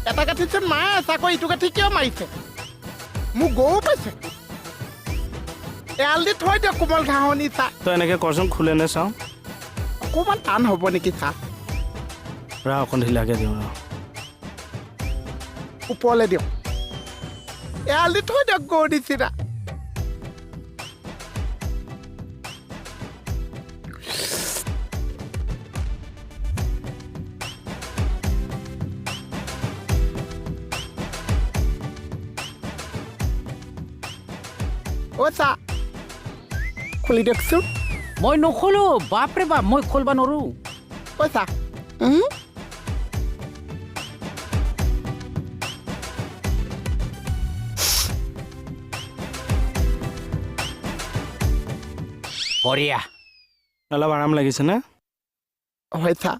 এটা গাঁঠিছে মায়ে আছে আকৌ ইটো গাঁঠি কিয় মাৰিছে মোক গৰু পাইছে এৰাল দি থৈ দিয়ক কোমল ঘাঁহনি চা তই এনেকৈ কৰচোন খোলে নে চাওঁ অকণমান টান হ'ব নেকি চা ৰা অকণ ঢিলাকৈ দিওঁ ৰ ওপৰলৈ দিয়ক এৰাল দি থৈ দিয়ক গৰু নিচিনা অ' চা খুলি দিয়কচোন মই নখোলো বাপৰে বাপ মই খুলবা নোৱাৰো অ' চা বঢ়িয়া অলপ আৰাম লাগিছে নে হয় চা